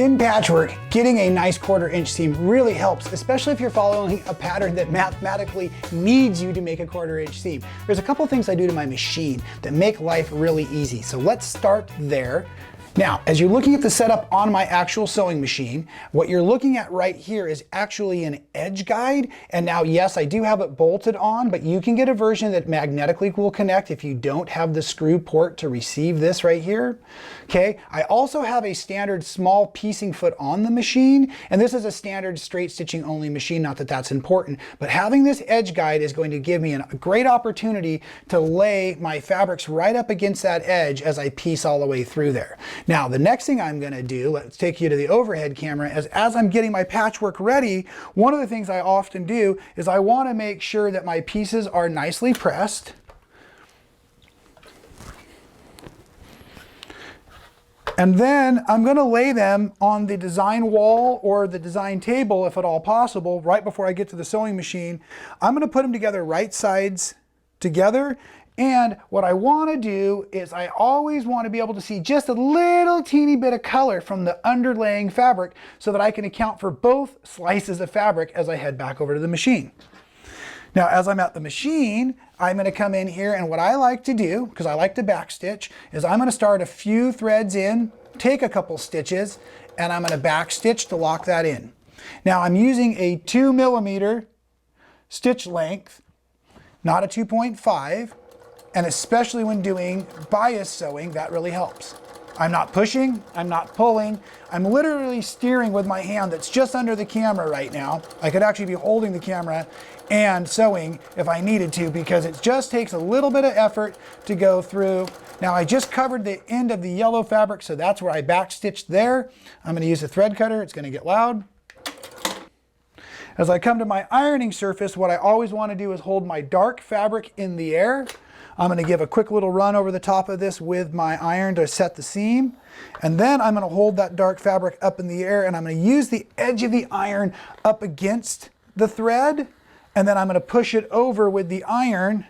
In patchwork, getting a nice 1/4 inch seam really helps, especially if you're following a pattern that mathematically needs you to make a 1/4 inch seam. There's a couple things I do to my machine that make life really easy. So let's start there. Now, as you're looking at the setup on my actual sewing machine, what you're looking at right here is actually an edge guide. And now, yes, I do have it bolted on, but you can get a version that magnetically will connect if you don't have the screw port to receive this right here. Okay, I also have a standard small piecing foot on the machine, and this is a standard straight stitching only machine, not that that's important, but having this edge guide is going to give me a great opportunity to lay my fabrics right up against that edge as I piece all the way through there. Now, the next thing I'm gonna do, let's take you to the overhead camera, is as I'm getting my patchwork ready, one of the things I often do is I wanna make sure that my pieces are nicely pressed. And then I'm gonna lay them on the design wall or the design table, if at all possible, right before I get to the sewing machine. I'm gonna put them together right sides together. And what I want to do is I always want to be able to see just a little teeny bit of color from the underlaying fabric so that I can account for both slices of fabric as I head back over to the machine. Now, as I'm at the machine, I'm going to come in here, and what I like to do, because I like to backstitch, is I'm going to start a few threads in, take a couple stitches, and I'm going to backstitch to lock that in. Now, I'm using a 2mm stitch length, not a 2.5. And especially when doing bias sewing, that really helps. I'm not pushing, I'm not pulling, I'm literally steering with my hand that's just under the camera right now. I could actually be holding the camera and sewing if I needed to, because it just takes a little bit of effort to go through. Now, I just covered the end of the yellow fabric, so that's where I backstitched there. I'm gonna use a thread cutter, it's gonna get loud. As I come to my ironing surface, what I always wanna do is hold my dark fabric in the air. I'm going to give a quick little run over the top of this with my iron to set the seam. And then I'm going to hold that dark fabric up in the air, and I'm going to use the edge of the iron up against the thread. And then I'm going to push it over with the iron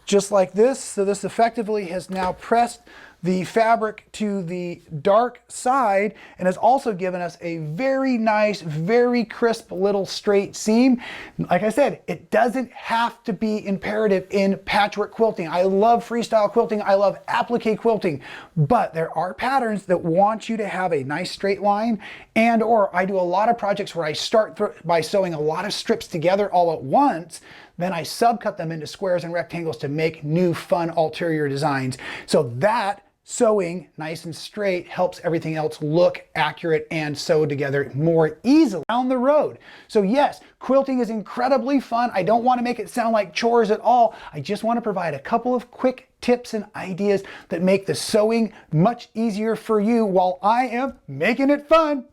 just like this. So this effectively has now pressed the fabric to the dark side and has also given us a very nice, very crisp little straight seam. Like I said, it doesn't have to be imperative in patchwork quilting. I love freestyle quilting, I love applique quilting, but there are patterns that want you to have a nice straight line, and or I do a lot of projects where I start by sewing a lot of strips together all at once. Then I subcut them into squares and rectangles to make new fun ulterior designs. So that sewing nice and straight helps everything else look accurate and sew together more easily down the road. So yes, quilting is incredibly fun. I don't want to make it sound like chores at all. I just want to provide a couple of quick tips and ideas that make the sewing much easier for you while I am making it fun.